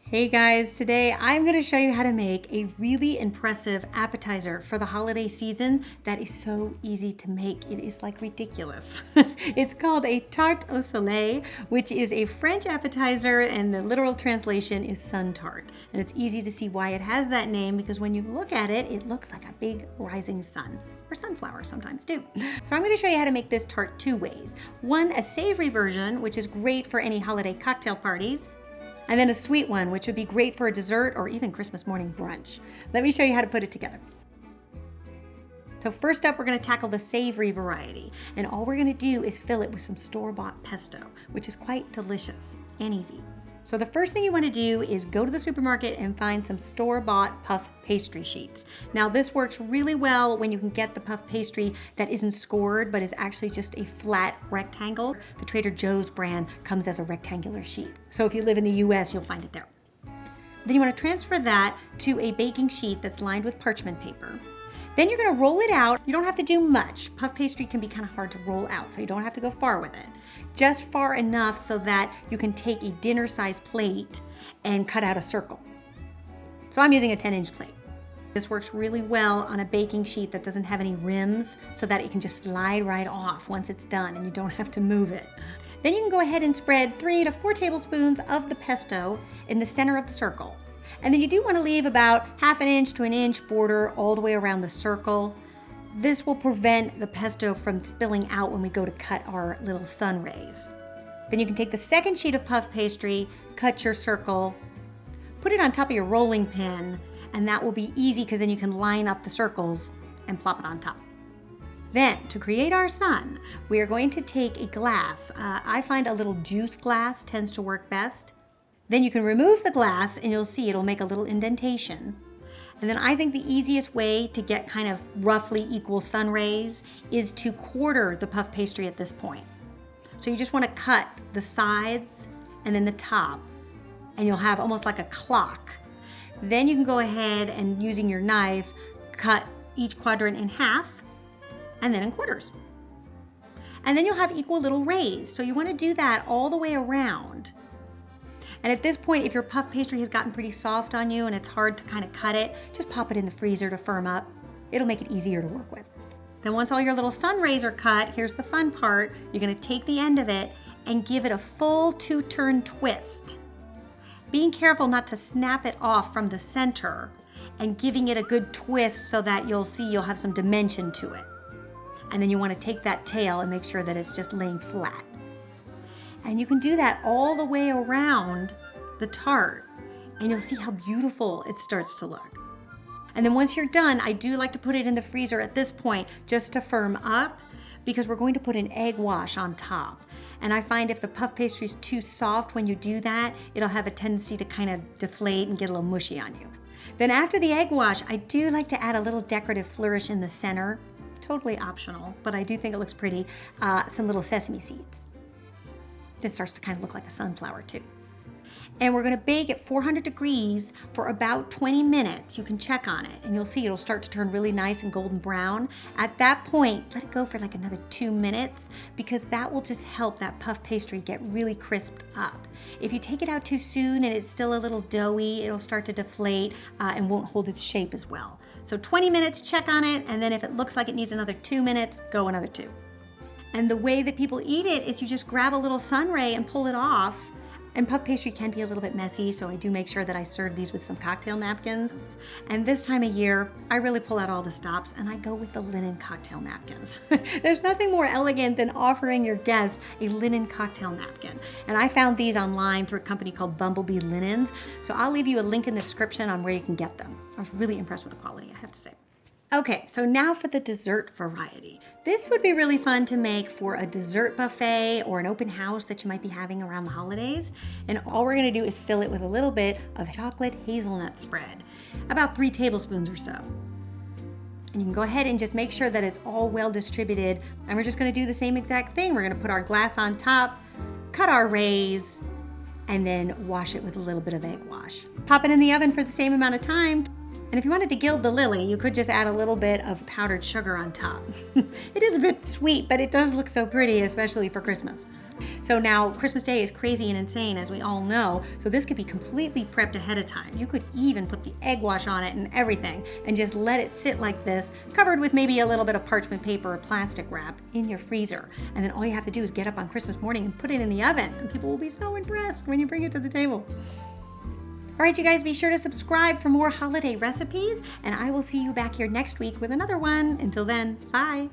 Hey guys, today I'm going to show you how to make a really impressive appetizer for the holiday season that is so easy to make. It is like ridiculous. It's called a tarte au soleil, which is a French appetizer, and the literal translation is sun tart. And it's easy to see why it has that name because when you look at it, it looks like a big rising sun. Or sunflower sometimes too. So I'm going to show you how to make this tart two ways. One, a savory version, which is great for any holiday cocktail parties. And then a sweet one, which would be great for a dessert or even Christmas morning brunch. Let me show you how to put it together. So first up, we're gonna tackle the savory variety. And all we're gonna do is fill it with some store-bought pesto, which is quite delicious and easy. So the first thing you wanna do is go to the supermarket and find some store-bought puff pastry sheets. Now this works really well when you can get the puff pastry that isn't scored, but is actually just a flat rectangle. The Trader Joe's brand comes as a rectangular sheet. So if you live in the US, you'll find it there. Then you wanna transfer that to a baking sheet that's lined with parchment paper. Then you're gonna roll it out. You don't have to do much. Puff pastry can be kind of hard to roll out, so you don't have to go far with it. Just far enough so that you can take a dinner-sized plate and cut out a circle. So I'm using a 10-inch plate. This works really well on a baking sheet that doesn't have any rims so that it can just slide right off once it's done and you don't have to move it. Then you can go ahead and spread 3 to 4 tablespoons of the pesto in the center of the circle. And then you do want to leave about 1/2 inch to 1 inch border all the way around the circle. This will prevent the pesto from spilling out when we go to cut our little Sunrays. Then you can take the second sheet of puff pastry, cut your circle, put it on top of your rolling pin, and that will be easy because then you can line up the circles and plop it on top. Then, to create our sun, we are going to take a glass. I find a little juice glass tends to work best. Then you can remove the glass and you'll see it'll make a little indentation. And then I think the easiest way to get kind of roughly equal sun rays is to quarter the puff pastry at this point. So you just want to cut the sides and then the top, and you'll have almost like a clock. Then you can go ahead and using your knife, cut each quadrant in half and then in quarters. And then you'll have equal little rays. So you want to do that all the way around. And at this point, if your puff pastry has gotten pretty soft on you and it's hard to kind of cut it, just pop it in the freezer to firm up. It'll make it easier to work with. Then once all your little sun rays are cut, here's the fun part. You're gonna take the end of it and give it a full 2-turn twist. Being careful not to snap it off from the center and giving it a good twist so that you'll have some dimension to it. And then you wanna take that tail and make sure that it's just laying flat. And you can do that all the way around the tart, and you'll see how beautiful it starts to look. And then once you're done, I do like to put it in the freezer at this point just to firm up because we're going to put an egg wash on top. And I find if the puff pastry is too soft when you do that, it'll have a tendency to kind of deflate and get a little mushy on you. Then after the egg wash, I do like to add a little decorative flourish in the center. Totally optional, but I do think it looks pretty. Some little sesame seeds. It starts to kind of look like a sunflower too. And we're gonna bake at 400 degrees for about 20 minutes. You can check on it and you'll see it'll start to turn really nice and golden brown. At that point, let it go for like another 2 minutes because that will just help that puff pastry get really crisped up. If you take it out too soon and it's still a little doughy, it'll start to deflate and won't hold its shape as well. So 20 minutes, check on it, and then if it looks like it needs another 2 minutes, go another 2. And the way that people eat it is you just grab a little sunray and pull it off. And puff pastry can be a little bit messy, so I do make sure that I serve these with some cocktail napkins. And this time of year, I really pull out all the stops and I go with the linen cocktail napkins. There's nothing more elegant than offering your guests a linen cocktail napkin. And I found these online through a company called Bumblebee Linens. So I'll leave you a link in the description on where you can get them. I was really impressed with the quality, I have to say. Okay, so now for the dessert variety. This would be really fun to make for a dessert buffet or an open house that you might be having around the holidays. And all we're gonna do is fill it with a little bit of chocolate hazelnut spread, about 3 tablespoons or so. And you can go ahead and just make sure that it's all well distributed. And we're just gonna do the same exact thing. We're gonna put our glass on top, cut our rays, and then wash it with a little bit of egg wash. Pop it in the oven for the same amount of time. And if you wanted to gild the lily, you could just add a little bit of powdered sugar on top. It is a bit sweet, but it does look so pretty, especially for Christmas. So now Christmas Day is crazy and insane, as we all know, so this could be completely prepped ahead of time. You could even put the egg wash on it and everything and just let it sit like this, covered with maybe a little bit of parchment paper or plastic wrap in your freezer. And then all you have to do is get up on Christmas morning and put it in the oven, and people will be so impressed when you bring it to the table. All right, you guys, be sure to subscribe for more holiday recipes, and I will see you back here next week with another one. Until then, bye.